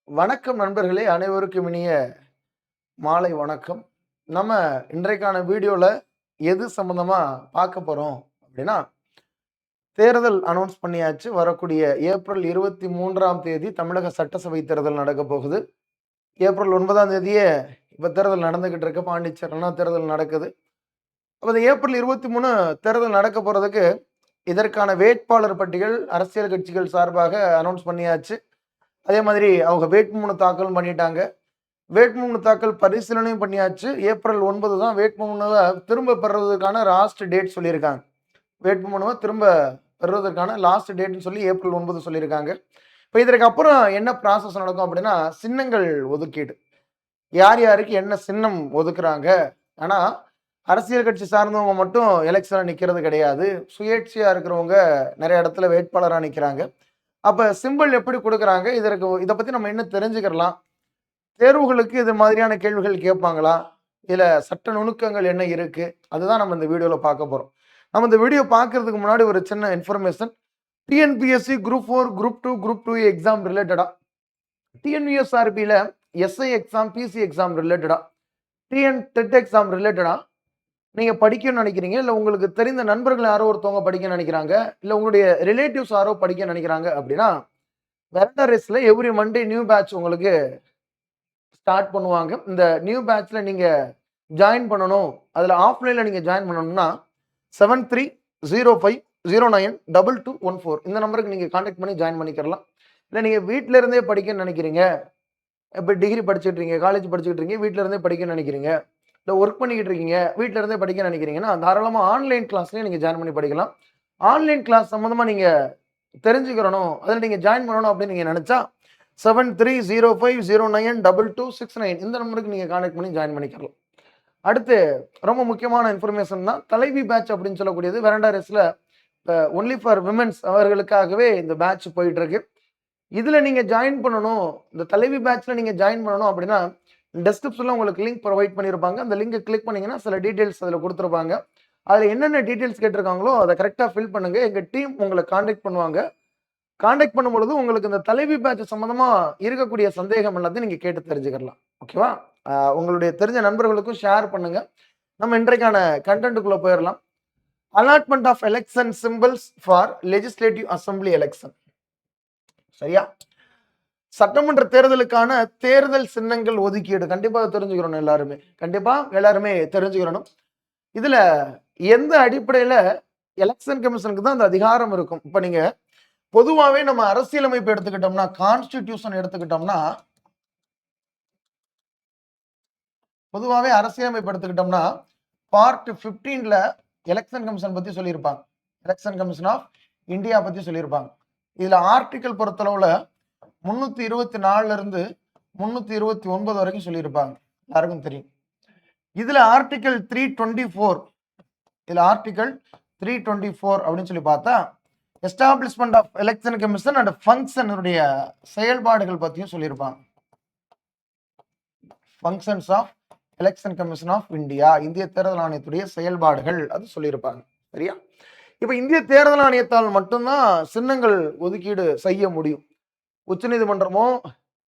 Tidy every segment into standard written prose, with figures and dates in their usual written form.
வணக்கம் நண்பர்களே, அனைவருக்கும் இனிய மாலை வணக்கம். நம்ம இன்றைக்கான வீடியோல எது சம்பந்தமா பார்க்க போறோம் அப்படின்னா, தேர்தல் அனௌன்ஸ் பண்ணியாச்சு. வரக்கூடிய ஏப்ரல் 23ஆம் தேதி தமிழக சட்டசபை தேர்தல் நடக்கப் போகுது. ஏப்ரல் 9ஆம் தேதியே இப்ப தேர்தல் நடந்துகிட்டு இருக்கு. பாண்டிச்சேரிலாம் தேர்தல் நடக்குது. அப்ப இந்த ஏப்ரல் 23 தேர்தல் நடக்க போறதுக்கு இதற்கான வேட்பாளர் பட்டியல் அரசியல் கட்சிகள் சார்பாக அனௌன்ஸ் பண்ணியாச்சு. அதே மாதிரி அவங்க வேட்புமனு தாக்கலும் பண்ணிட்டாங்க. வேட்புமனு தாக்கல் பரிசீலனையும் பண்ணியாச்சு. ஏப்ரல் 9 தான் வேட்புமனுவ திரும்ப பெறுவதற்கான லாஸ்ட் டேட் சொல்லியிருக்காங்க. வேட்புமனுவ திரும்ப பெறுவதற்கான லாஸ்ட் டேட்ன்னு சொல்லி ஏப்ரல் 9 சொல்லியிருக்காங்க. இப்ப இதற்கு அப்புறம் என்ன ப்ராசஸ் நடக்கும் அப்படின்னா, சின்னங்கள் ஒதுக்கீடு. யார் யாருக்கு என்ன சின்னம் ஒதுக்குறாங்க? ஆனா, அரசியல் கட்சி சார்ந்தவங்க மட்டும் எலெக்ஷன்ல நிக்கிறது கிடையாது. சுயேட்சையா இருக்கிறவங்க நெறைய இடத்துல வேட்பாளரா நிக்கிறாங்க. அப்ப சிம்பல் எப்படி குடுக்குறாங்க? இத பத்தி நம்ம இன்னும் தெரிஞ்சுக்கிறலாம். தேர்வுகளுக்கு இது மாதிரியான கேள்விகள் கேட்பாங்களா? இல்ல சட்ட நுணுக்கங்கள் என்ன இருக்கு? அதுதான் நம்ம இந்த வீடியோல பார்க்க போறோம். நம்ம இந்த வீடியோ பார்க்கறதுக்கு முன்னாடி ஒரு சின்ன information. TNPSC group 4, group 2, group 2 exam ரிலேட்டடா டிஎன்யூஎஸ்ஆர்பில எஸ்ஐ எக்ஸாம், பிசி எக்ஸாம் ரிலேட்டடா, டெட் எக்ஸாம் ரிலேட்டடா நீங்க படிக்கணும்னு நினைக்கிறீங்க, இல்ல உங்களுக்கு தெரிந்த நண்பர்கள் யாரோ ஒருத்தவங்க படிக்கணும்னு நினைக்கிறாங்க, இல்ல உங்களுடைய ரிலேட்டிவ்ஸ் யாரோ படிக்க நினைக்கிறாங்க அப்படின்னா, வெரண்டரேஸ்ல எவ்ரி மண்டே நியூ பேட்ச் உங்களுக்கு ஸ்டார்ட் பண்ணுவாங்க. இந்த நியூ பேட்ச்ல நீங்க ஜாயின் பண்ணணும். அதுல ஆஃப்லைன்ல நீங்க ஜாயின் பண்ணணும்னா 7305092214 இந்த நம்பருக்கு நீங்க கான்டாக்ட் பண்ணி ஜாயின் பண்ணிக்கலாம். இல்ல நீங்க வீட்ல இருந்தே படிக்கணும்னு நினைக்கிறீங்க. இப்ப டிகிரி படிச்சுட்டு இருக்கீங்க, காலேஜ் படிச்சுட்டு இருக்கீங்க, வீட்ல இருந்தே படிக்கணும்னு நினைக்கிறீங்க. இல்ல ஒர்க் பண்ணிக்கிட்டு இருக்கீங்க, வீட்ல இருந்தே படிக்கணும்னு நினைக்கிறீங்கன்னா, தாராளமா ஆன்லைன் கிளாஸ்லயே நீங்க ஜாயின் பண்ணி படிக்கலாம். ஆன்லைன் கிளாஸ் சம்பந்தமா நீங்க தெரிஞ்சுக்கிறணும், அதுல நீங்க ஜாயின் பண்ணணும் அப்படின்னு நீங்க நினைச்சா 7305092269 இந்த நம்பருக்கு நீங்க கான்டாக்ட் பண்ணி ஜாயின் பண்ணிக்கலாம். அடுத்து ரொம்ப முக்கியமான இன்ஃபர்மேஷன் தான் தலைவி பேட்ச் அப்படின்னு சொல்லக்கூடியது. வெரண்டரஸ்ல ஒன்லி ஃபார் விமென்ஸ் அவர்களுக்காகவே இந்த பேட்ச் போயிட்டு இருக்கு. இதுல நீங்க ஜாயின் பண்ணணும், இந்த தலைவி பேட்ச்ல நீங்க ஜாயின் பண்ணணும் அப்படின்னா, டெஸ்கிரிப்ஷன்ல உங்களுக்கு லிங்க் ப்ரொவைட் பண்ணியிருப்பாங்க. அந்த லிங்கை கிளிக் பண்ணீங்கன்னா சில டீடைல்ஸ் அதுல கொடுத்துருப்பாங்க. அதுல என்னென்ன டீடைல்ஸ் கேட்டிருக்காங்களோ அதை கரெக்டா ஃபில் பண்ணுங்க. எங்க டீம் உங்களை கான்டாக்ட் பண்ணுவாங்க. கான்டாக்ட் பண்ணும்பொழுது உங்களுக்கு இந்த தலைவி பேட்ச் சம்பந்தமா இருக்கக்கூடிய சந்தேகம் எல்லாத்தையும் நீங்க கேட்டு தெரிஞ்சுக்கலாம். ஓகேவா? உங்களுடைய தெரிஞ்ச நண்பர்களுக்கும் ஷேர் பண்ணுங்க. நம்ம இன்றைக்கான கண்டென்ட்டுக்குள்ள போயிடலாம். Allotment of election symbols for legislative assembly election. சரியா? சட்டமன்ற தேர்தலுக்கான தேர்தல் சின்னங்கள் ஒதுக்கீடு கண்டிப்பா தெரிஞ்சுக்கிறோம் எல்லாருமே. கண்டிப்பா எல்லாருமே தெரிஞ்சுக்கிறணும். இதுல எந்த அடிப்படையில எலெக்ஷன் கமிஷனுக்கு தான் அந்த அதிகாரம் இருக்கும். இப்ப நீங்க பொதுவாவே நம்ம அரசியலமைப்பு எடுத்துக்கிட்டோம்னா, கான்ஸ்டிடியூஷன் எடுத்துக்கிட்டோம்னா, பொதுவாவே அரசியலமைப்பு எடுத்துக்கிட்டோம்னா, பார்ட் 15ல எலெக்ஷன் கமிஷன் பத்தி சொல்லியிருப்பாங்க. எலெக்ஷன் கமிஷன் ஆஃப் இந்தியா பத்தி சொல்லியிருப்பாங்க. இதுல ஆர்டிகல் பொறுத்தளவுல 324ல இருந்து 329 வரைக்கும் சொல்லியிருப்பாங்க. எல்லாருக்கும் தெரியும். இதுல ஆர்டிகல் 324 இதுல ஆர்டிகல் 324 அப்படின்னு சொல்லி பார்த்தா, establishment of election commission and function உடைய செயல்பாடுகள் பத்தியும் சொல்லியிருப்பாங்க. Functions of election commission of India, இந்திய தேர்தல் ஆணையத்துடைய செயல்பாடுகள் அது சொல்லியிருப்பாங்க. சரியா? இப்ப இந்திய தேர்தல் ஆணையத்தால் மட்டும்தான் சின்னங்கள் ஒதுக்கீடு செய்ய முடியும். உச்சநீதிமன்றமோ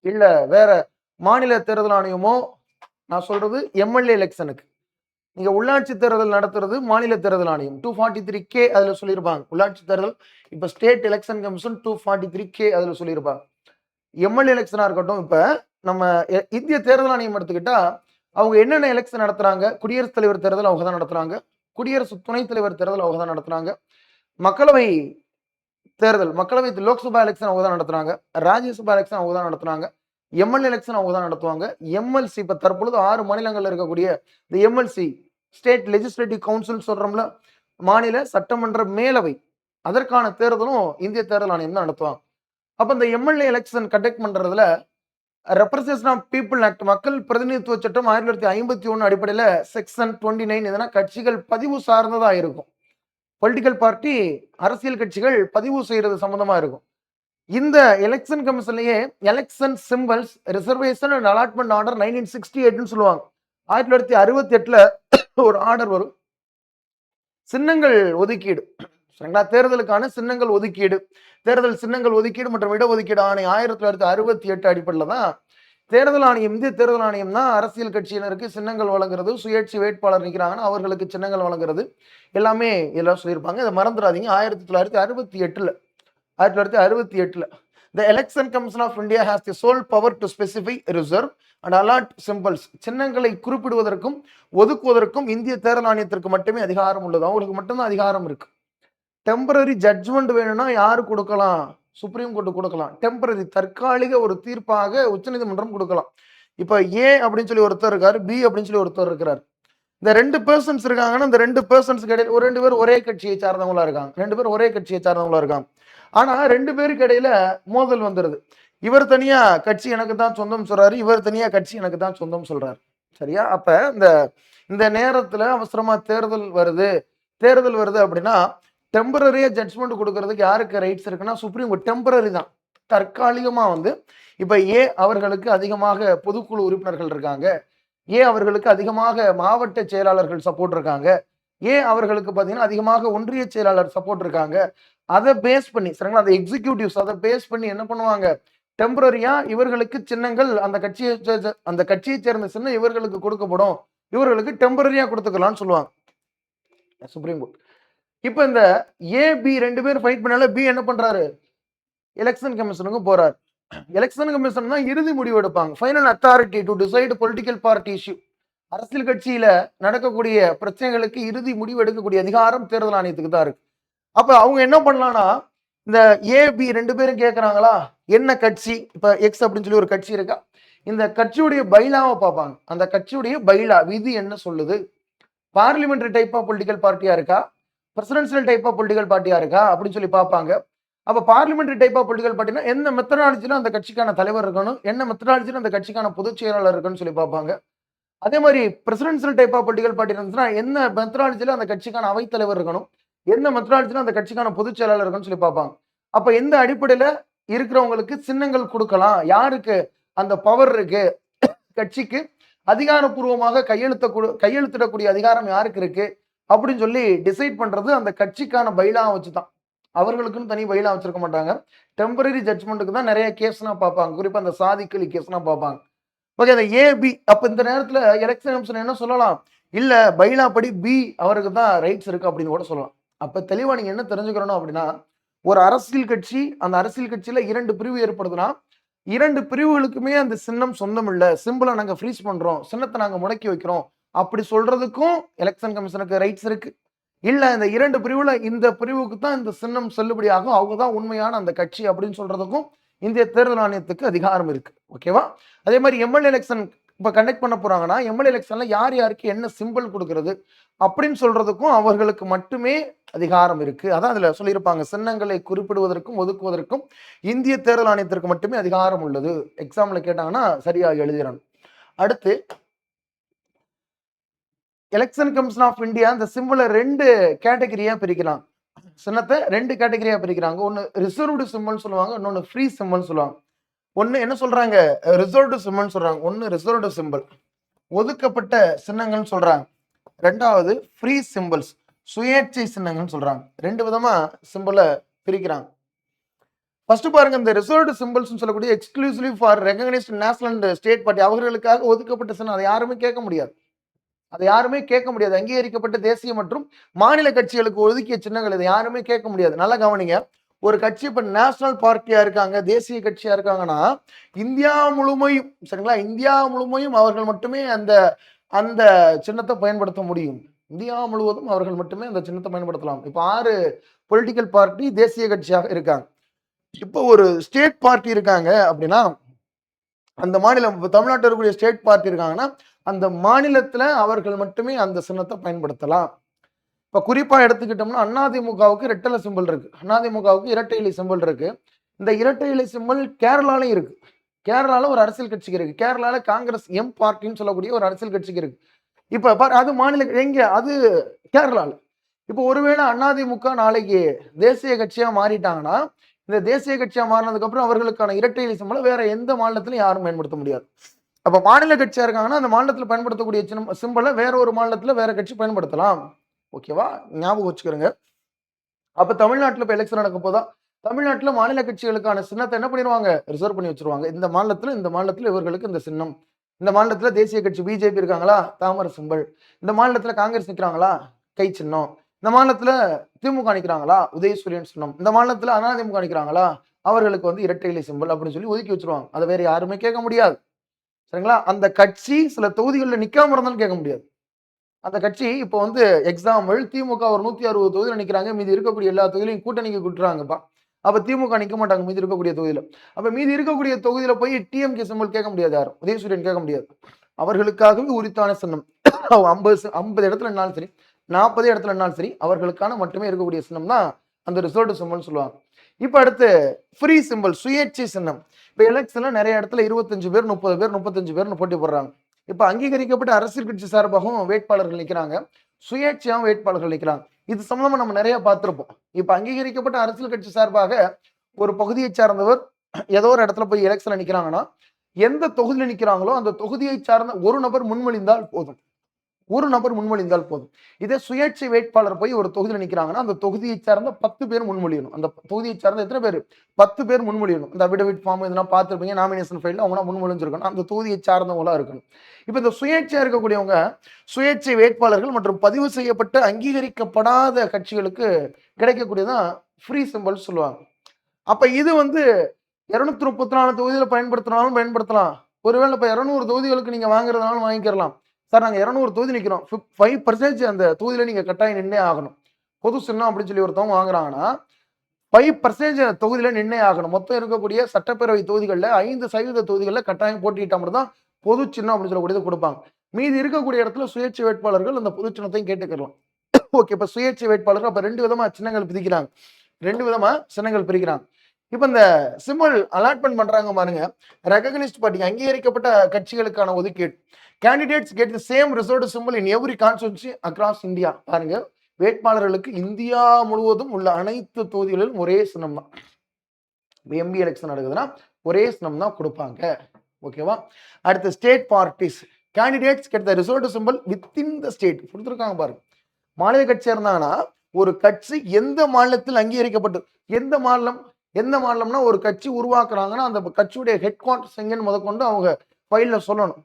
இல்ல வேற மாநில தேர்தல் ஆணையமோ, நான் சொல்றது எம்எல்ஏ எலெக்ஷனுக்கு, நீங்க உள்ளாட்சி தேர்தல் நடத்துறது மாநில தேர்தல் ஆணையம் 243K அதுல சொல்லியிருப்பாங்க. உள்ளாட்சி தேர்தல் இப்ப ஸ்டேட் எலெக்ஷன் கமிஷன் 243K அதுல சொல்லியிருப்பாங்க. எம்எல்ஏ எலெக்ஷனா இருக்கட்டும், இப்ப நம்ம இந்திய தேர்தல் ஆணையம் எடுத்துக்கிட்டா அவங்க என்னென்ன எலெக்ஷன் நடத்துறாங்க? குடியரசுத் தலைவர் தேர்தல் அவங்க தான் நடத்துறாங்க. குடியரசு துணைத் தலைவர் தேர்தல் அவங்க தான் நடத்துறாங்க. மக்களவை தேர்தல், மக்களவை லோக்சபா எலெக்ஷன் அவங்க தான் நடத்துறாங்க. ராஜ்யசபா எலெக்ஷன் அவங்க தான் நடத்துறாங்க. எம்எல்ஏ எலெக்ஷன் அவங்க தான் நடத்துவாங்க. எம்எல்சி இப்ப தற்பொழுது 6 மாநிலங்கள்ல இருக்கக்கூடிய இந்த எம்எல்சி ஸ்டேட் லெஜிஸ்லேட்டிவ் கவுன்சில் சொல்றோம்ல, மாநில சட்டமன்ற மேலவை, அதற்கான தேர்தலும் இந்திய தேர்தல் ஆணையம் தான் நடத்துவாங்க. அப்ப இந்த எம்எல்ஏ எலெக்ஷன் கண்டக்ட் பண்றதுல ரெப்ரசன்டேஷன் ஆஃப் பீப்புள் ஆக்ட், மக்கள் பிரதிநிதித்துவ சட்டம் 1951 அடிப்படையில செக்ஷன் 29 இதெல்லாம் கட்சிகள் பதிவு சார்ந்ததா இருக்கும். பொலிட்டிக்கல் பார்ட்டி, அரசியல் கட்சிகள் பதிவு செய்யறது சம்பந்தமா இருக்கும். இந்த எலெக்ஷன் கமிஷன்லயே election symbols reservation and allotment order 1968 சொல்லுவாங்க. 1968ல ஒரு ஆர்டர் வரும். சின்னங்கள் ஒதுக்கீடு சரிங்களா? தேர்தலுக்கான சின்னங்கள் ஒதுக்கீடு, தேர்தல் சின்னங்கள் ஒதுக்கீடு மற்றும் இடஒதுக்கீடு ஆணை 1968 அடிப்படையில் தான் தேர்தல் ஆணையம், இந்திய தேர்தல் ஆணையம் தான் அரசியல் கட்சியினருக்கு சின்னங்கள் வழங்குறது, சுயேட்சை வேட்பாளர் நிற்கிறாங்கன்னா அவர்களுக்கு சின்னங்கள் வழங்குறது எல்லாமே எல்லாம் சொல்லியிருப்பாங்க. இதை மறந்துடாதீங்க. 1968ல The Election Commission of India has the sole power to specify, reserve and allot symbols. சின்னங்களை குறிப்பிடுவதற்கும் ஒதுக்குவதற்கும் இந்திய தேர்தல் ஆணையத்திற்கு மட்டுமே அதிகாரம் உள்ளது. அவங்களுக்கு மட்டும்தான் அதிகாரம் இருக்கு. டெம்பரரி ஜட்ஜ்மெண்ட் வேணும்னா யாரு கொடுக்கலாம்? சுப்ரீம் கோர்ட் கொடுக்கலாம். டெம்பரரி தற்காலிக ஒரு தீர்ப்பாக உச்சநீதிமன்றம் கொடுக்கலாம். இப்ப ஏ அப்படின்னு சொல்லி ஒருத்தர் இருக்காரு, பி அப்படின்னு சொல்லி ஒருத்தர் இருக்கிறார். இந்த 2 பர்சன்ஸ் இருக்காங்கன்னா இந்த 2 பர்சன்ஸ்க்கு இடையில ஒரு 2 பேர் ஒரே கட்சியை சார்ந்தவங்களா இருக்காங்க. 2 பேர் ஒரே கட்சியை சார்ந்தவங்களா இருக்காங்க. ஆனா 2 பேருக்கு இடையில மோதல் வந்துருது. இவர் தனியா கட்சி எனக்கு தான் சொந்தம் சொல்றாரு, இவர் தனியா கட்சி எனக்கு தான் சொந்தம் சொல்றாரு. சரியா? அப்ப இந்த நேரத்துல அவசரமா தேர்தல் வருது அப்படின்னா டெம்பரரியா ஜட்ஜ்மெண்ட் கொடுக்கறதுக்கு யாருக்கு ரைட்ஸ் இருக்குன்னா சுப்ரீம் கோர்ட். டெம்பரரி தான், தற்காலிகமா இப்ப ஏ அவர்களுக்கு அதிகமாக பொதுக்குழு உறுப்பினர்கள் இருக்காங்க, ஏ அவர்களுக்கு அதிகமாக மாவட்ட செயலாளர்கள் சப்போர்ட் இருக்காங்க, ஏ அவர்களுக்கு பாத்தீங்கன்னா அதிகமாக ஒன்றிய செயலாளர் சப்போர்ட் இருக்காங்க. அதை பேஸ் பண்ணி சரிங்களா, அந்த எக்ஸிக்யூட்டிவ்ஸ் அதை பேஸ் பண்ணி என்ன பண்ணுவாங்க, டெம்பரரியா இவர்களுக்கு சின்னங்கள் அந்த கட்சியை சேர்ந்த சின்னம் இவர்களுக்கு கொடுக்கப்படும், இவர்களுக்கு டெம்பரரியா கொடுத்துக்கலாம்னு சொல்லுவாங்க சுப்ரீம் கோர்ட். இப்ப இந்த ஏ பி 2 பேர் ஃபைட் பண்ணால பி என்ன பண்றாரு, எலெக்ஷன் கமிஷனுக்கு போறாரு. எலெக்ஷன் கமிஷன் தான் இறுதி முடிவு எடுப்பாங்க. Final authority to decide political party issue. அரசியல் கட்சியில நடக்கக்கூடிய பிரச்சனைகளுக்கு இறுதி முடிவு எடுக்கக்கூடிய அதிகாரம் தேர்தல் ஆணையத்துக்கு தான் இருக்கு. அப்ப அவங்க என்ன பண்ணலாம்னா, இந்த ஏ பி 2 பேரும் கேட்கறாங்களா, என்ன கட்சி, இப்ப எக்ஸ் அப்படின்னு சொல்லி ஒரு கட்சி இருக்கா, இந்த கட்சியுடைய பைலாவை பார்ப்பாங்க. அந்த கட்சியுடைய பைலா விதி என்ன சொல்லுது, பார்லிமெண்டரி டைப் ஆஃப் பொலிட்டிக்கல் பார்ட்டியா இருக்கா, பிரசிடென்சியல் டைப் ஆஃப் பொலிட்டிக்கல் பார்ட்டியா இருக்கா அப்படின்னு சொல்லி பார்ப்பாங்க. அப்ப பார்லிமெண்டரி டைப் ஆஃப் பொலிட்டிக்கல் பார்ட்டினா எந்த மெத்தடாலஜில அந்த கட்சிக்கான தலைவர் இருக்கணும், என்ன மெத்தடாலஜில அந்த கட்சிக்கான பொதுச் செயலாளர் இருக்குன்னு சொல்லி பார்ப்பாங்க. அதே மாதிரி presidential type of political party இருந்துச்சுன்னா என்ன மெத்தடாலஜில அந்த கட்சிக்கான அவைத்தலைவர் இருக்கணும், என்ன மெத்தடாலஜில அந்த கட்சிக்கான பொதுச் செயலாளர் இருக்குன்னு சொல்லி பார்ப்பாங்க. அப்ப எந்த அடிப்படையில இருக்கிறவங்களுக்கு சின்னங்கள் கொடுக்கலாம், யாருக்கு அந்த பவர் இருக்கு, கட்சிக்கு அதிகாரப்பூர்வமாக கையெழுத்திடக்கூடிய அதிகாரம் யாருக்கு இருக்கு அப்படின்னு சொல்லி டிசைட் பண்றது அந்த கட்சிக்கான பைலா வச்சுதான். அவர்களுக்குன்னு தனி பைலா வச்சிருக்க மாட்டாங்க. டெம்பரரி ஜட்ஜ்மெண்ட்டுக்கு தான் நிறைய கேஸ்னா பார்ப்பாங்க. குறிப்பா அந்த சாதிக்கலி கேஸ்னா பார்ப்பாங்க. ஓகே, அந்த ஏபி அப்ப இந்த நேரத்துல எலெக்ஷன் கமிஷன் என்ன சொல்லலாம், இல்ல பைலா படி பி அவருக்கு தான் ரைட்ஸ் இருக்கு அப்படின்னு கூட சொல்லலாம். அப்ப தெளிவா நீங்க என்ன தெரிஞ்சுக்கணும் அப்படின்னா, ஒரு அரசியல் கட்சி, அந்த அரசியல் கட்சியில 2 பிரிவு ஏற்படுதுன்னா 2 பிரிவுகளுக்குமே அந்த சின்னம் சொந்தம் இல்ல, சிம்பிளை நாங்க ஃப்ரீஸ் பண்றோம், சின்னத்தை நாங்க முடக்கி வைக்கிறோம் அப்படி சொல்றதுக்கும் எலெக்ஷன் கமிஷனுக்கு ரைட்ஸ் இருக்கு. இல்ல இந்த 2 பிரிவுல இந்த பிரிவுக்கு தான் இந்த சின்னம் செல்லுபடியாகும், அவங்க தான் உண்மையான அந்த கட்சி அப்படின்னு சொல்றதுக்கும் இந்திய தேர்தல் ஆணையத்துக்கு அதிகாரம் இருக்கு. ஓகேவா? அதே மாதிரி எம்எல்ஏ எலெக்ஷன் இப்ப கண்டக்ட் பண்ண போறாங்கன்னா எம்எல்ஏ எலெக்ஷன்ல யார் யாருக்கு என்ன சிம்பிள் கொடுக்கறது அப்படின்னு சொல்றதுக்கும் அவர்களுக்கு மட்டுமே அதிகாரம் இருக்கு. அதான் அதுல சொல்லியிருப்பாங்க, சின்னங்களை குறிப்பிடுவதற்கும் ஒதுக்குவதற்கும் இந்திய தேர்தல் ஆணையத்திற்கு மட்டுமே அதிகாரம் உள்ளது. எக்ஸாம்ல கேட்டாங்கன்னா சரியா எழுதிடணும். அடுத்து எலெக்ஷன் கமிஷன் ஆஃப் இந்தியா இந்த சிம்பிளை 2 கேட்டகரியா பிரிக்கலாம். சின்னத்தை 2 கேட்டகரியா பிரிக்கிறாங்க. ஒன்னு ரிசர்வ்டு சிம்பிள் சொல்லுவாங்க, இன்னொன்னு ஃப்ரீ சிம்பிள் சொல்லுவாங்க. ஒன்னு என்ன சொல்றாங்க, ரிசர்வ்டு சிம்பிள் சொல்றாங்க. ஒன்னு ரிசர்வ்டு சிம்பிள் ஒதுக்கப்பட்ட சின்னங்கள் சொல்றாங்க. ரெண்டாவது ஃப்ரீ சிம்பிள்ஸ் சுயேட்சை சின்னங்கள் சொல்றாங்க. 2 விதமா சிம்பிளை பிரிக்கிறாங்க. ஃபர்ஸ்ட் பாருங்க, இந்த ரிசர்வ்டு சிம்பிள்ஸ் சொல்லக்கூடிய exclusive for recognised national and state party, அவர்களுக்காக ஒதுக்கப்பட்ட சின்னம். அதை யாருமே கேட்க முடியாது, அங்கீகரிக்கப்பட்ட தேசிய மற்றும் மாநில கட்சிகளுக்கு ஒதுக்கிய சின்னங்கள் இதை யாருமே கேட்க முடியாது. நல்லா கவனிங்க, ஒரு கட்சி இப்ப நேஷனல் பார்ட்டியா இருக்காங்க, தேசிய கட்சியா இருக்காங்கன்னா இந்தியா முழுமையும் சரிங்களா, இந்தியா முழுமையும் அவர்கள் மட்டுமே அந்த அந்த சின்னத்தை பயன்படுத்த முடியும். இந்தியா முழுவதும் அவர்கள் மட்டுமே அந்த சின்னத்தை பயன்படுத்தலாம். இப்ப 6 பொலிட்டிக்கல் பார்ட்டி தேசிய கட்சியாக இருக்காங்க. இப்போ ஒரு ஸ்டேட் பார்ட்டி இருக்காங்க அப்படின்னா அந்த மாநிலம், தமிழ்நாட்டில் இருக்கக்கூடிய ஸ்டேட் பார்ட்டி இருக்காங்கன்னா அந்த மாநிலத்துல அவர்கள் மட்டுமே அந்த சின்னத்தை பயன்படுத்தலாம். இப்ப குறிப்பா எடுத்துக்கிட்டோம்னா அதிமுகவுக்கு ரெட்டலை சிம்பிள் இருக்கு, அதிமுகவுக்கு இரட்டை இலை சிம்பிள் இருக்கு. இந்த இரட்டை இலை சிம்பிள் கேரளாலையும் இருக்கு. கேரளால ஒரு அரசியல் கட்சிக்கு இருக்கு. கேரளால காங்கிரஸ் எம் பார்ட்டின்னு சொல்லக்கூடிய ஒரு அரசியல் கட்சிக்கு இருக்கு. இப்ப அது மாநில எங்க, அது கேரளால. இப்போ ஒருவேளை அதிமுக நாளைக்கு தேசிய கட்சியா மாறிட்டாங்கன்னா இந்த தேசிய கட்சியா மாறினதுக்கு அப்புறம் அவர்களுக்கான இரட்டை இலை சிம்பளை வேற எந்த மாநிலத்திலும் யாரும் பயன்படுத்த முடியாது. அப்ப மாநில கட்சியா இருக்காங்கன்னா அந்த மாநிலத்தில் பயன்படுத்தக்கூடிய சிம்பளை வேற ஒரு மாநிலத்துல வேற கட்சி பயன்படுத்தலாம். ஓகேவா? ஞாபகம் வச்சுக்கிறோங்க. அப்ப தமிழ்நாட்டுல இப்ப எலெக்ஷன் நடக்க போதா, தமிழ்நாட்டுல மாநில கட்சிகளுக்கான சின்னத்தை என்ன பண்ணிடுவாங்க, ரிசர்வ் பண்ணி வச்சிருவாங்க. இந்த மாநிலத்துல இவர்களுக்கு இந்த சின்னம். இந்த மாநிலத்துல தேசிய கட்சி பிஜேபி இருக்காங்களா, தாமரை சிம்பல். இந்த மாநிலத்துல காங்கிரஸ் நிக்கிறாங்களா, கை சின்னம். இந்த மாநிலத்துல திமுக நிக்கிறாங்களா, உதயசூரியன் சின்னம். இந்த மாநிலத்துல அதிமுக நிக்கிறாங்களா, அவர்களுக்கு வந்து இரட்டை இலை சிம்பல் அப்படின்னு சொல்லி ஒதுக்கி வச்சிருவாங்க. அதை வேற யாருமே கேட்க முடியாது. சரிங்களா? அந்த கட்சி சில தொகுதிகள்ல நிக்காம இருந்தாலும் கேட்க முடியாது. அந்த கட்சி இப்போ வந்து எக்ஸாம்பிள் திமுக ஒரு 160 தொகுதியில நிக்கிறாங்க. மீதி இருக்கக்கூடிய எல்லா தொகுதியிலையும் கூட்டணிக்கு கூட்டுறாங்கப்பா. அப்ப திமுக நிக்க மாட்டாங்க மீதி இருக்கக்கூடிய தொகுதியில. அப்ப மீதி இருக்கக்கூடிய தொகுதியில போய் டிஎம்கே சிம்பல் கேட்க முடியாது யாரும். உதயசூரியன் கேட்க முடியாது. அவர்களுக்காகவே உரித்தான சின்னம். 50 இடத்துல நின்னாலும் சரி, 40 இடத்துல நின்னாலும் சரி, அவர்களுக்கான மட்டுமே இருக்கக்கூடிய சின்னம் தான் அந்த ரிசர்வ்டு சிம்பல்னு சொல்லுவாங்க. இப்ப அடுத்து ஃப்ரீ சிம்பல், சுயேட்சை சின்னம். இப்ப எலெக்ஷன்ல நிறைய இடத்துல 25 பேர், 30 பேர், 35 பேர்னு போட்டி போடுறாங்க. இப்ப அங்கீகரிக்கப்பட்ட அரசியல் கட்சி சார்பாகவும் வேட்பாளர்கள் நிக்கிறாங்க, சுயேட்சையாகவும் வேட்பாளர்கள் நிக்கிறாங்க. இது சம்பந்தமா நம்ம நிறைய பார்த்திருப்போம். இப்ப அங்கீகரிக்கப்பட்ட அரசியல் கட்சி சார்பாக ஒரு பகுதியை சார்ந்தவர் ஏதோ ஒரு இடத்துல போய் எலெக்ஷன்ல நிக்கிறாங்கன்னா, எந்த தொகுதியில நிக்கிறாங்களோ அந்த தொகுதியை சார்ந்த ஒரு நபர் முன்மொழிந்தால் போதும். ஒரு நபர் முன்மொழிந்தால் போதும். இதே சுயேட்சை வேட்பாளர் போய் ஒரு தொகுதியில நிக்கிறாங்கன்னா, அந்த தொகுதியை சார்ந்த 10 பேர் முன்மொழியணும். அந்த தொகுதியை சார்ந்த எத்தனை பேர்? 10 பேர் முன்மொழியணும். இந்த அபிடவிட் ஃபார்ம் இதெல்லாம் பார்த்திருப்பீங்க. நாமினேஷன் ஃபைல்ல அவங்கலாம் முன்மொழிஞ்சிருக்கணும். அந்த தொகுதியை சார்ந்தவங்களா இருக்கணும். இப்ப இந்த சுயேட்சையா இருக்கக்கூடியவங்க, சுயேட்சை வேட்பாளர்கள் மற்றும் பதிவு செய்யப்பட்ட அங்கீகரிக்கப்படாத கட்சிகளுக்கு கிடைக்கக்கூடியதான் ஃப்ரீ சிம்பல்ஸ் சொல்லுவாங்க. அப்ப இது வந்து 234 தொகுதியில பயன்படுத்தினாலும் பயன்படுத்தலாம். ஒருவேளை இப்ப 200 தொகுதிகளுக்கு நீங்க வாங்குறதுனாலும் வாங்கிக்கிறலாம். சார் நாங்க 200 தொகுதி நிக்கிறோம். 5% அந்த தொகுதியில நீங்க கட்டாயம் நின்னே ஆகணும். பொது சின்னம் அப்படின்னு சொல்லி ஒருத்தவங்க வாங்குறாங்கன்னா, 5% தொகுதியில நின்னே ஆகணும். மொத்தம் இருக்கக்கூடிய சட்டப்பேரவை தொகுதிகள்ல 5% தொகுதிகள்ல கட்டாயம் போட்டியிட்டா மட்டும் தான் பொது சின்னம் அப்படின்னு சொல்லக்கூடியது கொடுப்பாங்க. மீதி இருக்கக்கூடிய இடத்துல சுயேட்சை வேட்பாளர்கள் அந்த பொது சின்னத்தையும் கேட்டுக்கலாம். ஓகே, இப்ப சுயேட்சை வேட்பாளர்கள் அப்ப 2 விதமா சின்னங்கள் பிரிக்கிறாங்க. 2 விதமா சின்னங்கள் பிரிக்கிறாங்க. இப்ப இந்த சிம்பிள் அலாட்மெண்ட் பண்றாங்க பாருங்க. ரெகக்னைஸ்ட் பார்ட்டி அங்கீகரிக்கப்பட்ட கட்சிகளுக்கான ஒதுக்கீடு. Candidates get the same reserved symbol in every constituency across India. பாருங்க, வேட்பாளர்களுக்கு இந்தியா முழுவதும் உள்ள அனைத்து தொகுதிகளிலும் ஒரே சின்னம் தான். எம்பி எலெக்ஷன் நடக்குதுன்னா ஒரே சின்னம் தான் கொடுப்பாங்க. ஓகேவா? அடுத்து state parties. Candidates get the reserved simple within the state. கொடுத்துருக்காங்க பாருங்க. மாநில கட்சியா இருந்தாங்கன்னா ஒரு கட்சி எந்த மாநிலத்தில் அங்கீகரிக்கப்பட்டு, எந்த மாநிலம்னா ஒரு கட்சி உருவாக்குறாங்கன்னா அந்த கட்சியுடைய ஹெட் குவார்டர்ஸ் எங்கன்னு முதற்கொண்டு அவங்க ஃபைல்ல சொல்லணும்.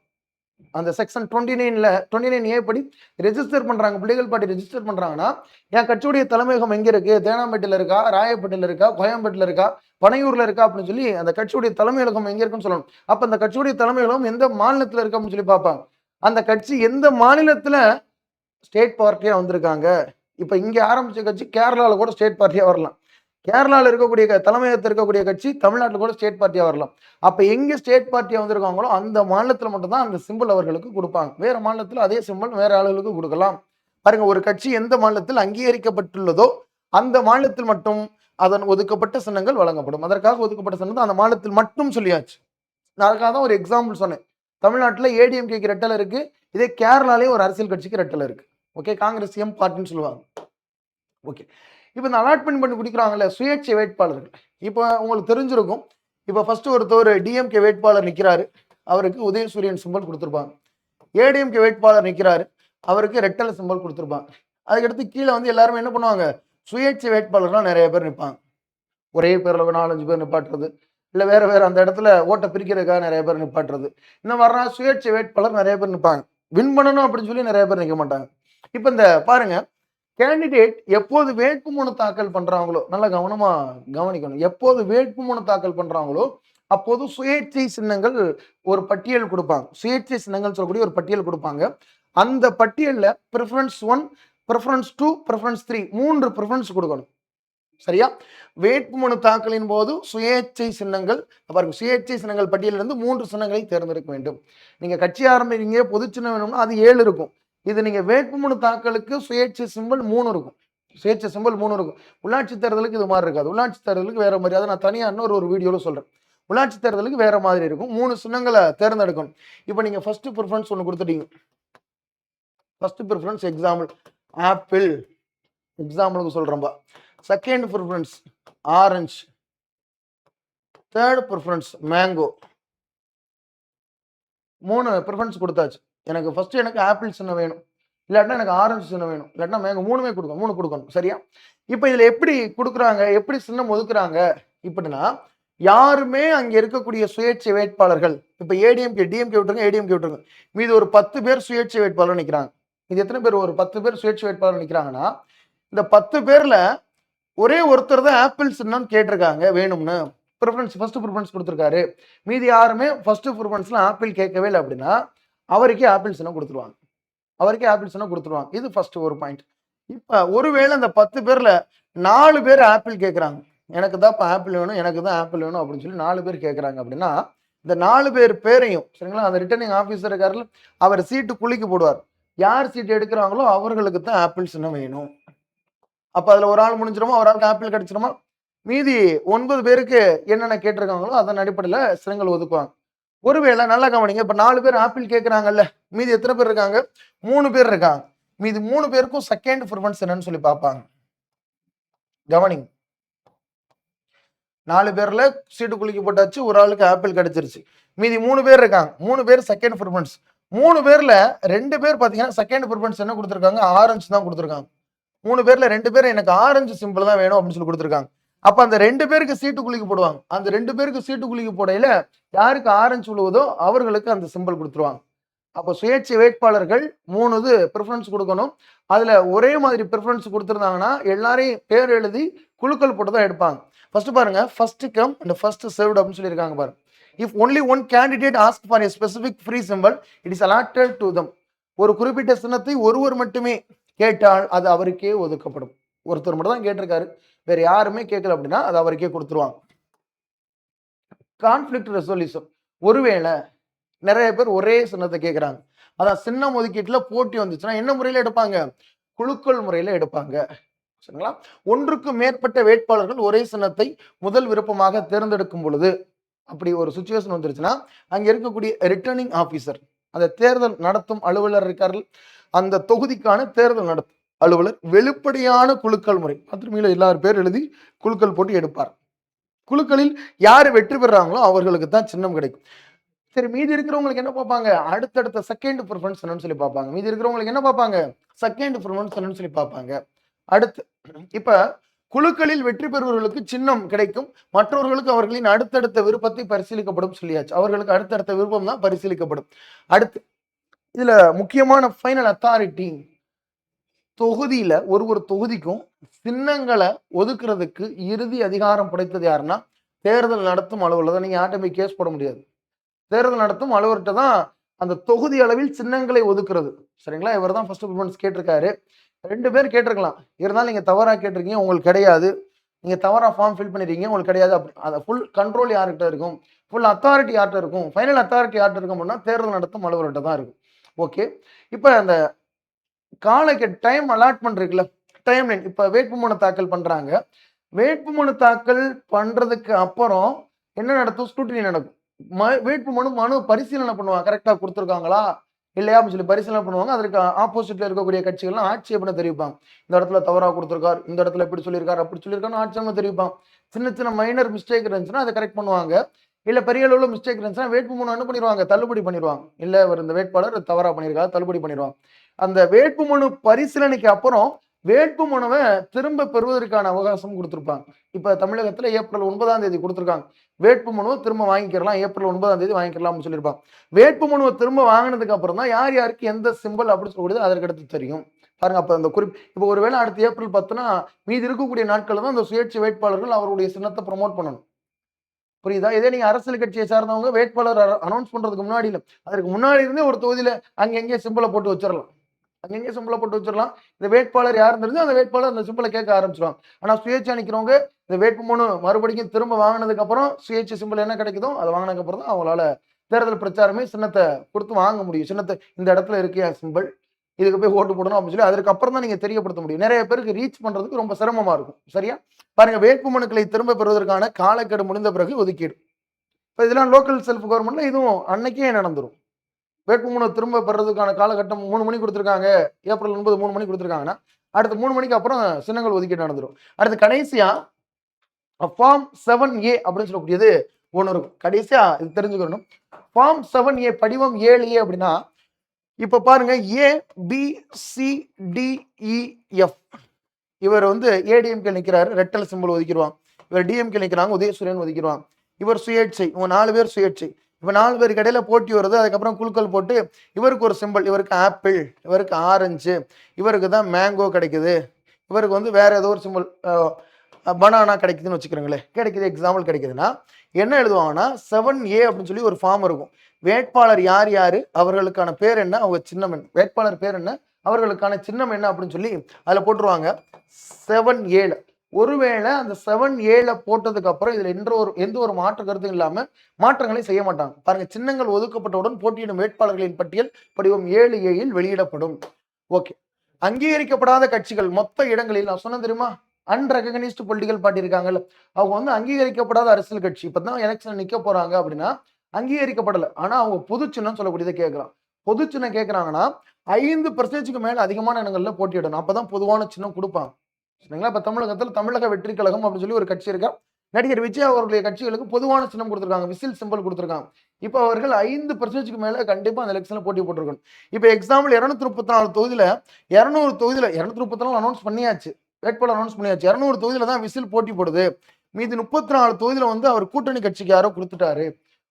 அந்த செக்ஷன் 29A படி ரெஜிஸ்டர் பண்றாங்க. பொலிட்டிகல் பார்ட்டி ரெஜிஸ்டர் பண்றாங்கன்னா, என் கட்சியுடைய தலைமையகம் எங்க இருக்கு? தேனாம்பேட்டையில இருக்கா, ராயப்பேட்டையில இருக்கா, கோயம்பேட்டில் இருக்கா, பனையூர்ல இருக்கா அப்படின்னு சொல்லி அந்த கட்சியுடைய தலைமையகம் எங்க இருக்குன்னு சொல்லணும். அப்ப அந்த கட்சியுடைய தலைமையகம் எந்த மாநிலத்துல இருக்கு அப்படின்னு சொல்லி பார்ப்பாங்க. அந்த கட்சி எந்த மாநிலத்துல ஸ்டேட் பார்ட்டியா வந்திருக்காங்க. இப்ப இங்க ஆரம்பிச்ச கட்சி கேரளால கூட ஸ்டேட் பார்ட்டியா வரலாம். கேரளால இருக்கக்கூடிய தலைமையகத்தில் இருக்கக்கூடிய கட்சி தமிழ்நாட்டில் கூட ஸ்டேட் பார்ட்டியா வரலாம். அப்ப எங்க ஸ்டேட் பார்ட்டியா வந்திருக்காங்களோ அந்த மாநிலத்தில் மட்டும்தான் அந்த சிம்பிள் அவர்களுக்கு கொடுப்பாங்க. வேற மாநிலத்தில் அதே சிம்பிள் வேற ஆளுகளுக்கு கொடுக்கலாம். பாருங்க, ஒரு கட்சி எந்த மாநிலத்தில் அங்கீகரிக்கப்பட்டுள்ளதோ அந்த மாநிலத்தில் மட்டும் அதன் ஒதுக்கப்பட்ட சின்னங்கள் வழங்கப்படும். அதற்காக ஒதுக்கப்பட்ட சின்னம் அந்த மாநிலத்தில் மட்டும் சொல்லியாச்சு. நான் அதுக்காக தான் ஒரு எக்ஸாம்பிள் சொன்னேன். தமிழ்நாட்டில் ஏடிஎம்கேக்கு ரெட்டலை இருக்கு. இதே கேரளாலேயே ஒரு அரசியல் கட்சிக்கு ரெட்டலை இருக்கு. ஓகே, காங்கிரஸ் எம் பார்ட்டின்னு சொல்லுவாங்க. ஓகே, இப்போ இந்த அலாட்மெண்ட் பண்ணி குடிக்கிறாங்கல்ல சுயேட்சை வேட்பாளர்கள். இப்போ உங்களுக்கு தெரிஞ்சிருக்கும். இப்போ ஃபர்ஸ்ட் ஒருத்தர் டிஎம்கே வேட்பாளர் நிற்கிறாரு, அவருக்கு உதயசூரியன் சிம்பல் கொடுத்துருப்பாங்க. ஏடிஎம்கே வேட்பாளர் நிற்கிறாரு, அவருக்கு ரெட்டலை சிம்பல் கொடுத்துருப்பாங்க. அதுக்கடுத்து கீழே வந்து எல்லாருமே என்ன பண்ணுவாங்க, சுயேட்சை வேட்பாளர்லாம் நிறைய பேர் நிற்பாங்க. ஒரே பேரில் 4-5 பேர் நிப்பாட்டுறது, இல்லை வேற வேற அந்த இடத்துல ஓட்டை பிரிக்கிறதுக்காக நிறைய பேர் நிப்பாட்டுறது. இந்த மாதிரிலாம் சுயேட்சை வேட்பாளர் நிறைய பேர் நிற்பாங்க. வின் பண்ணணும் அப்படின்னு சொல்லி நிறைய பேர் நிற்க மாட்டாங்க. இப்போ இந்த பாருங்க, கேண்டிடேட் எப்போது வேட்புமனு தாக்கல் பண்றாங்களோ, நல்லா கவனமா கவனிக்கணும். எப்போது வேட்புமனு தாக்கல் பண்றாங்களோ அப்போது சுயேட்சை சின்னங்கள் ஒரு பட்டியல் கொடுப்பாங்க. சுயேட்சை சின்னங்கள் சொல்லக்கூடிய ஒரு பட்டியல் கொடுப்பாங்க. அந்த பட்டியல்ல ப்ரிஃபரன்ஸ் 1, ப்ரிஃபரன்ஸ் 2, ப்ரிஃபரன்ஸ் 3 3 ப்ரிஃபரன்ஸ் கொடுக்கணும். சரியா? வேட்புமனு தாக்கலின் போது சுயேட்சை சின்னங்கள் பாருங்க, சுயேட்சை சின்னங்கள் பட்டியலிருந்து 3 சின்னங்களை தேர்ந்தெடுக்க வேண்டும். நீங்க கட்சி ஆரம்பிக்கிறீங்க, பொது சின்னம் வேணும்னா அது 7 இருக்கும். இது நீங்க வேட்புமனு தாக்கலுக்கு சுயேட்சை சிம்பல் 3 இருக்கும். சுயேட்சை சிம்பல் 3 இருக்கும். உள்ளாட்சி தேர்தலுக்கு இது மாதிரி இருக்காது. உள்ளாட்சி தேர்தலுக்கு வேற மாதிரி. அதை நான் தனியா இன்னொரு வீடியோல சொல்றேன். உள்ளாட்சி தேர்தலுக்கு வேற மாதிரி இருக்கும். 3 சின்னங்களை தேர்ந்தெடுக்கணும். இப்போ நீங்க ஃபர்ஸ்ட் ப்ரிஃபரன்ஸ் ஒன்று கொடுத்துட்டீங்க. ஃபர்ஸ்ட் ப்ரிஃபரன்ஸ் எக்ஸாம்பிள் ஆப்பிள், எக்ஸாம்பிளுக்கு சொல்றேன்பா. Second preference orange, third preference mango. 3 preference கொடுத்தாச்சு. எனக்கு ஃபர்ஸ்ட் எனக்கு ஆப்பிள் சின்னம் வேணும். இல்லாட்டினா எனக்கு ஆரஞ்சு சின்னம் வேணும், இல்லாட்டினா மேங்க 3மே கொடுக்கணும், 3 கொடுக்கணும். சரியா? இப்ப இதுல எப்படி குடுக்குறாங்க, எப்படி சின்னம் ஒதுக்குறாங்க இப்படின்னா, யாருமே அங்க இருக்கக்கூடிய சுயேட்சை வேட்பாளர்கள், இப்ப ஏடிஎம்கே, டிஎம்கே விட்டுருங்க, ஏடிஎம்கே விட்டுருங்க. மீதி ஒரு 10 பேர் சுயேட்சை வேட்பாளர் நிக்கிறாங்க. இது எத்தனை பேர்? ஒரு 10 பேர் சுயேட்சை வேட்பாளர் நிக்கிறாங்கன்னா, இந்த 10 பேர்ல ஒரே ஒருத்தர் தான் ஆப்பிள் சின்னம் கேட்டிருக்காங்க வேணும்னு. ஃபர்ஸ்ட் ப்ரிஃபரன்ஸ் குடுத்திருக்காரு. மீதி யாருமே ஃபர்ஸ்ட் ப்ரிஃபரன்ஸ்ல ஆப்பிள் கேட்கவே இல்ல அப்படின்னா, அவருக்கே ஆப்பிள் சின்னம் குடுத்துருவாங்க. அவருக்கே ஆப்பிள் சின்னம் குடுத்துருவாங்க. இது ஃபர்ஸ்ட் ஒரு பாயிண்ட். இப்ப ஒருவேளை அந்த 10 பேர்ல 4 பேர் ஆப்பிள் கேட்கறாங்க. எனக்கு தான்ப்பா ஆப்பிள் வேணும், எனக்கு தான் ஆப்பிள் வேணும் அப்படின்னு சொல்லி 4 பேர் கேட்கறாங்க அப்படின்னா, இந்த 4 பேர் பேரையும் சரிங்களா, அந்த ரிட்டர்னிங் ஆபீசர் இருக்காருல்ல, அவர் சீட்டு குலுக்கி போடுவார். யார் சீட் எடுக்கிறாங்களோ அவர்களுக்கு தான் ஆப்பிள் சின்னம் வேணும். அப்ப அதுல ஒரு ஆள் முடிஞ்சிருமா, ஒரு ஆளுக்கு ஆப்பிள் கிடைச்சிருமா? மீதி 9 பேருக்கு என்னென்ன கேட்டிருக்காங்களோ அதன் அடிப்படையில சின்னங்கள் ஒதுக்குவாங்க. ஒருவேளை நல்லா கவனிங்க. இப்ப 4 பேர் ஆப்பிள் கேட்கறாங்கல்ல, மீதி எத்தனை பேர் இருக்காங்க? 3 பேர் இருக்காங்க. மீதி 3 பேருக்கும் செகண்ட் ப்ரிஃபரன்ஸ் என்னன்னு சொல்லி பார்ப்பாங்க. கவனிங்க. 4 பேர்ல சீட்டு குலுக்கி போட்டாச்சு, ஒரு ஆளுக்கு ஆப்பிள் கிடைச்சிருச்சு. மீதி 3 பேர் இருக்காங்க. 3 பேர் செகண்ட் ப்ரிஃபரன்ஸ். 3 பேர்ல 2 பேர் பாத்தீங்கன்னா செகண்ட் ப்ரிஃபரன்ஸ் என்ன கொடுத்திருக்காங்க? ஆரஞ்சு தான் கொடுத்திருக்காங்க. 3 பேர்ல 2 பேர் எனக்கு ஆரஞ்சு சிம்பிள் தான் வேணும் அப்படின்னு சொல்லி கொடுத்திருக்காங்க. அப்ப அந்த 2 பேருக்கு சீட்டு குலுக்கி போடுவாங்க. அந்த 2 பேருக்கு சீட்டு குலுக்கி போடையில யாருக்கு ஆரஞ்சு விழுவுதோ அவர்களுக்கு அந்த சிம்பிள் கொடுத்துருவாங்க. அப்ப சுயேட்சை வேட்பாளர்கள் 3 இது பிரிஃபரன்ஸ் கொடுக்கணும். அதுல ஒரே மாதிரி பிரிஃபரன்ஸ் கொடுத்திருந்தாங்கன்னா எல்லாரையும் பேர் எழுதி குலுக்கல் போட்டு தான் எடுப்பாங்க. ஃபர்ஸ்ட் பாருங்க, first come and first served அப்படின்னு சொல்லியிருக்காங்க பாருங்க. If only one candidate ask for a specific free simple, it is allotted to them. ஒரு குறிப்பிட்ட சின்னத்தை ஒருவர் மட்டுமே கேட்டால் அது அவருக்கே ஒதுக்கப்படும். ஒருத்தர் மட்டும் தான் கேட்டிருக்காரு, வேற யாருமே கேட்கல அப்படின்னா அது அவருக்கே கொடுத்துருவாங்க. Conflict resolution. ஒருவேளை நிறைய பேர் ஒரே சின்னத்தை கேட்கறாங்க, அதான் சின்னம் ஒதுக்கீட்டுல போட்டி வந்துச்சுன்னா என்ன முறையில எடுப்பாங்க? குலுக்கல் முறையில எடுப்பாங்க. சரிங்களா? ஒன்றுக்கு மேற்பட்ட வேட்பாளர்கள் ஒரே சின்னத்தை முதல் விருப்பமாக தேர்ந்தெடுக்கும் பொழுது, அப்படி ஒரு சுச்சுவேஷன் வந்துருச்சுன்னா, அங்க இருக்கக்கூடிய ரிட்டர்னிங் ஆபீசர், அந்த தேர்தல் நடத்தும் அலுவலர் இருக்கார்கள், அந்த தொகுதிக்கான தேர்தல் நடத்தும் அலுவலர் வெளிப்படையான குலுக்கல் முறை திரும்பியில எல்லாரும் பேர் எழுதி குலுக்கல் போட்டு எடுப்பார். குலுக்களில் யாரு வெற்றி பெறாங்களோ அவர்களுக்கு தான் சின்னம் கிடைக்கும். சரி, மீதி இருக்கிறவங்களுக்கு என்ன பார்ப்பாங்க? அடுத்தடுத்த செகண்ட் ப்ரிஃபரன்ஸ் என்னன்னு சொல்லி பார்ப்பாங்க. மீதி இருக்கிறவங்களுக்கு என்ன பார்ப்பாங்க? செகண்ட் ப்ரிஃபரன்ஸ் என்னன்னு சொல்லி பார்ப்பாங்க. அடுத்து இப்ப குழுக்களில் வெற்றி பெறுபவர்களுக்கு சின்னம் கிடைக்கும், மற்றவர்களுக்கு அவர்களின் அடுத்தடுத்த விருப்பத்தை பரிசீலிக்கப்படும் சொல்லியாச்சு. அவர்களுக்கு அடுத்தடுத்த விருப்பம் தான் பரிசீலிக்கப்படும். அடுத்து இதுல முக்கியமான ஃபைனல் அத்தாரிட்டி, தொகுதியில ஒரு தொகுதிக்கும் சின்னங்களை ஒதுக்குறதுக்கு இறுதி அதிகாரம் படைத்தது யாருன்னா தேர்தல் நடத்தும் அலுவலர். நீங்க யார்கிட்ட போய் கேஸ் போட முடியாது. தேர்தல் நடத்தும் அலுவலர்கிட்ட தான் அந்த தொகுதி அளவில் சின்னங்களை ஒதுக்குறது. சரிங்களா? இவர் தான் ஃபர்ஸ்ட் ப்ரிஃபரன்ஸ் கேட்டிருக்காரு. 2 பேர் கேட்டிருக்கலாம், இருந்தாலும் நீங்க தவறா கேட்டிருக்கீங்க, உங்களுக்கு கிடையாது. நீங்க தவறா ஃபார்ம் ஃபில் பண்ணிருக்கீங்க, உங்களுக்கு கிடையாது. அப்படி அந்த ஃபுல் கண்ட்ரோல் யார்கிட்ட இருக்கும்? ஃபுல் அத்தாரிட்டி யார்கிட்ட இருக்கும்? ஃபைனல் அத்தாரிட்டி யார்கிட்ட இருக்கும் அப்படின்னா தேர்தல் நடத்தும் அலுவலர்கிட்ட தான் இருக்கும். ஓகே. இப்ப அந்த டைம் அலாட்மெண்ட் இருக்குல்ல, டைம் லைன். இப்ப வேட்புமனு தாக்கல் பண்றாங்க. வேட்புமனு தாக்கல் பண்றதுக்கு அப்புறம் என்ன நடக்கும்? ஸ்க்ரூட்டினி நடக்கும். மனு பரிசீலனை பண்ணுவாங்க, கரெக்டா கொடுத்துருக்காங்களா இல்லையா அப்படின்னு சொல்லி பரிசீலனை பண்ணுவாங்க. அதற்கு ஆப்போசிட்ல இருக்கக்கூடிய கட்சிகள்லாம் ஆட்சேபனை தெரிவிப்பாங்க. இந்த இடத்துல தவறா கொடுத்துருக்காரு, இந்த இடத்துல இப்படி சொல்லியிருக்காரு, அப்படி சொல்லியிருக்காரு ஆட்சேபனை தெரிவிப்பாங்க. சின்ன சின்ன மைனர் மிஸ்டேக் இருந்துச்சுன்னா அதை கரெக்ட் பண்ணுவாங்க. இல்ல பெரிய அளவுல மிஸ்டேக் இருந்துச்சுன்னா வேட்புமனு என்ன பண்ணிடுவாங்க? தள்ளுபடி பண்ணிடுவாங்க. இல்ல இவர் இந்த வேட்பாளர் தவறா பண்ணியிருக்காரு, தள்ளுபடி பண்ணிடுவாங்க. அந்த வேட்புமனு பரிசீலனைக்கு அப்புறம் வேட்புமனுவை திரும்ப பெறுவதற்கான அவகாசம் கொடுத்திருப்பாங்க. இப்ப தமிழகத்துல ஏப்ரல் 9ஆம் தேதி கொடுத்திருக்காங்க. வேட்புமனுவை திரும்ப வாங்கிக்கலாம், ஏப்ரல் 9ஆம் தேதி வாங்கிக்கலாம்னு சொல்லியிருப்பாங்க. வேட்புமனுவை திரும்ப வாங்கினதுக்கு அப்புறம் தான் யார் யாருக்கு எந்த சிம்பிள் அப்படின்னு சொல்லக்கூடியது அதற்கடுத்து தெரியும். பாருங்க, அப்ப அந்த இப்போ ஒருவேளை அடுத்த ஏப்ரல் 10னா மீதி இருக்கக்கூடிய நாட்கள் தான் அந்த சுயேட்சை வேட்பாளர்கள் அவருடைய சின்னத்தை ப்ரமோட் பண்ணணும். புரியுதா? இதே நீங்க அரசியல் கட்சியை சார்ந்தவங்க வேட்பாளர் அனௌன்ஸ் பண்றதுக்கு முன்னாடி இல்ல, அதற்கு முன்னாடி இருந்தே ஒரு தொகுதியில அங்கங்கே சிம்பிளை போட்டு வச்சிடலாம். அங்கங்கே சிம்பிளை போட்டு வச்சிடலாம். இந்த வேட்பாளர் யாருன்னு தெரிஞ்சு அந்த வேட்பாளர் அந்த சிம்பிளை கேட்க ஆரம்பிச்சிருவாங்க. ஆனா சுயேட்சை நிக்கிறவங்க இந்த வேட்புமனு மறுபடியும் திரும்ப வாங்கினதுக்கு அப்புறம் சுயேட்சை சிம்பிள் என்ன கிடைக்குதோ அதை வாங்கினதுக்கு அப்புறம் தான் அவங்களால தேர்தல் பிரச்சாரமே சின்னத்தை கொடுத்து வாங்க முடியும். சின்னத்தை இந்த இடத்துல இருக்கியா சிம்பிள், இதுக்கு போய் ஓட்டு போடணும் அப்படின்னு சொல்லி அதுக்கப்புறம் தான் நீங்க தெரியப்படுத்த முடியும். நிறைய பேருக்கு ரீச் பண்றதுக்கு ரொம்ப சிரமமா இருக்கும். சரியா? பாருங்க, வேட்புமனுக்களை திரும்ப பெறுவதற்கான காலக்கெடு முடிந்த பிறகு ஒதுக்கீடு. இப்போ இதெல்லாம் லோக்கல் செல்ஃப் கவர்மெண்ட்ல இதுவும் அன்னைக்கே நடந்துரும். வேட்புமனு திரும்ப பெறதுக்கான காலகட்டம் 3 மணி கொடுத்துருக்காங்க, ஏப்ரல் 9 3 மணி கொடுத்துருக்காங்கன்னா அடுத்த 3 மணிக்கு அப்புறம் சின்னங்கள் ஒதுக்கீடு நடந்துரும். அடுத்து கடைசியா ஃபார்ம் 7A அப்படின்னு சொல்லக்கூடியது ஒன்று இருக்கும். கடைசியா இது தெரிஞ்சுக்கணும். ஃபார்ம் 7A படிவம் 7A அப்படின்னா இப்ப பாருங்க ஏ, பி, சி, டி, இ, எஃப். இவர் வந்து ஏடிஎம்கே நிற்கிறாரு, ரெட்டல் சிம்பிள் ஒதுக்கிடுவான். இவர் டிஎம்கே நிற்கிறாங்க, உதயசூரியன் ஒதுக்கிடுவான். இவர் சுயேட்சை, இவங்க 4 பேர் சுயேட்சை. இப்ப 4 பேருக்கு இடையில போட்டி வருது. அதுக்கப்புறம் குலுக்கல் போட்டு இவருக்கு ஒரு சிம்பிள், இவருக்கு ஆப்பிள், இவருக்கு ஆரஞ்சு, இவருக்கு தான் மேங்கோ கிடைக்குது, இவருக்கு வந்து வேற ஏதோ ஒரு சிம்பிள் பனானா கிடைக்குதுன்னு வச்சுக்கிறோங்களேன். கிடைக்குது, எக்ஸாம்பிள் கிடைக்குதுன்னா என்ன எழுதுவாங்கன்னா 7A அப்படின்னு சொல்லி ஒரு ஃபார்ம் இருக்கும். வேட்பாளர் யார் யாரு, அவர்களுக்கான பேர் என்ன, அவங்க சின்னம் என்ன, வேட்பாளர் பேர் என்ன, அவர்களுக்கான சின்னம் என்ன அப்படின்னு சொல்லி அதுல போட்டுருவாங்க 7Aல. ஒருவேளை அந்த 7Aல போட்டதுக்கு அப்புறம் இதுல எந்த ஒரு மாற்று கருத்தும் இல்லாம மாற்றங்களை செய்ய மாட்டாங்க. பாருங்க, சின்னங்கள் ஒதுக்கப்பட்டவுடன் போட்டியிடும் வேட்பாளர்களின் பட்டியல் படிவம் 7Aயில் வெளியிடப்படும். ஓகே. அங்கீகரிக்கப்படாத கட்சிகள் மொத்த இடங்களில், நான் சொன்ன தெரியுமா, அன்ரெகனைஸ்டு பொலிட்டிக்கல் பார்ட்டி இருக்காங்கல்ல, அவங்க வந்து அங்கீகரிக்கப்படாத அரசியல் கட்சி இப்பதான் எலெக்ஷன் நிக்க போறாங்க அப்படின்னா அங்கீகரிக்கப்படலை, ஆனா அவங்க பொது சின்னம் சொல்லக்கூடியதை கேட்கலாம். பொது சின்னம் கேட்கறாங்கன்னா 5% மேல அதிகமான இடங்கள்ல போட்டியிடணும், அப்பதான் பொதுவான சின்னம் கொடுப்பாங்க. சரிங்களா? இப்ப தமிழகத்தில் தமிழக வெற்றி கழகம் அப்படின்னு சொல்லி ஒரு கட்சி இருக்கா. நடிகர் விஜய் அவர்களுடைய கட்சிகளுக்கு பொதுவான சின்னம் கொடுத்திருக்காங்க, விசில் சிம்பிள் கொடுத்திருக்காங்க. இப்ப அவர்கள் 5% மேல கண்டிப்பா அந்த எலெக்ஷன்ல போட்டி போட்டிருக்கணும். இப்ப எக்ஸாம்பிள் 234 தொகுதியில 200 தொகுதியில 234 அனௌன்ஸ் பண்ணியாச்சு, வேட்பாளர் அனௌன்ஸ் பண்ணியாச்சு. 200 தொகுதியில தான் விசில் போட்டி போடுது. மீதி 34 தொகுதியில வந்து அவர் கூட்டணி கட்சிக்கு யாரோ கொடுத்துட்டாரு,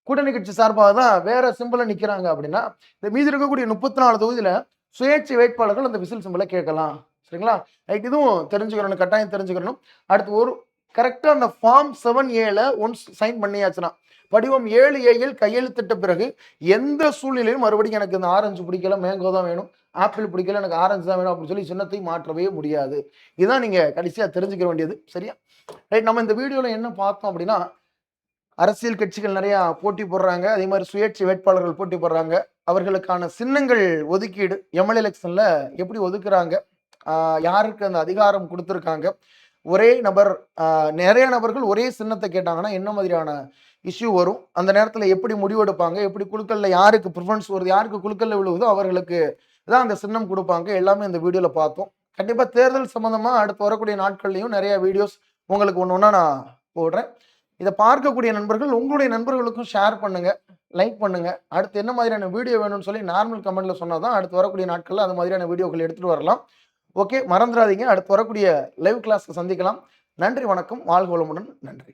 கூட்டணி கட்சி சார்பாக தான் வேற சிம்பிள நிக்கிறாங்க அப்படின்னா இந்த மீதி இருக்கக்கூடிய 34 தொகுதியில சுயேட்சை வேட்பாளர்கள் அந்த விசில் சிம்பிளை கேட்கலாம். சரிங்களா? ரைட், இதுவும் தெரிஞ்சுக்கணும், கட்டாயம் தெரிஞ்சுக்கணும். அடுத்து ஒரு கரெக்டா அந்த ஃபார்ம் 7Aல ஒன்ஸ் சைன் பண்ணியாச்சுன்னா படிவம் 7Aயில் கையெழுத்திட்ட பிறகு எந்த சூழ்நிலையும் மறுபடியும் எனக்கு இந்த ஆரஞ்சு பிடிக்கல, மேங்கோ தான் வேணும், ஆப்பிள் பிடிக்கல, எனக்கு ஆரஞ்சு தான் வேணும் அப்படின்னு சொல்லி சின்னத்தை மாற்றவே முடியாது. இதுதான் நீங்க கடைசியா தெரிஞ்சுக்க வேண்டியது. சரியா? ரைட், நம்ம இந்த வீடியோல என்ன பார்த்தோம் அப்படின்னா, அரசியல் கட்சிகள் நிறைய போட்டி போடுறாங்க, அதே மாதிரி சுயேட்சை வேட்பாளர்கள் போட்டி போடுறாங்க, அவர்களுக்கான சின்னங்கள் ஒதுக்கீடு எம்எல்ஏ எலெக்ஷன்ல எப்படி ஒதுக்குறாங்க, யாருக்கு அந்த அதிகாரம் கொடுத்துருக்காங்க, ஒரே நபர் நிறைய நபர்கள் ஒரே சின்னத்தை கேட்டாங்கன்னா என்ன மாதிரியான இஷ்யூ வரும், அந்த நேரத்தில் எப்படி முடிவெடுப்பாங்க, எப்படி குழுக்கள்ல யாருக்கு ப்ரிஃபரன்ஸ் வருது, யாருக்கு குழுக்கள்ல விழுவுதோ அவர்களுக்கு தான் அந்த சின்னம் கொடுப்பாங்க, எல்லாமே இந்த வீடியோல பார்த்தோம். கண்டிப்பா தேர்தல் சம்பந்தமா அடுத்து வரக்கூடிய நாட்கள்லையும் நிறைய வீடியோஸ் உங்களுக்கு ஒன்று ஒன்றா நான் போடுறேன். இதை பார்க்கக்கூடிய நண்பர்கள் உங்களுடைய நண்பர்களுக்கும் ஷேர் பண்ணுங்க, லைக் பண்ணுங்க. அடுத்து என்ன மாதிரியான வீடியோ வேணும்னு சொல்லி நார்மல் கமெண்ட்ல சொன்னாதான் அடுத்து வரக்கூடிய நாட்கள்ல அது மாதிரியான வீடியோக்கள் எடுத்துட்டு வரலாம். ஓகே, மறந்துடாதீங்க, அடுத்து வரக்கூடிய லைவ் கிளாஸ்க்கு சந்திக்கலாம். நன்றி, வணக்கம், வாழ்க வளமுடன். நன்றி.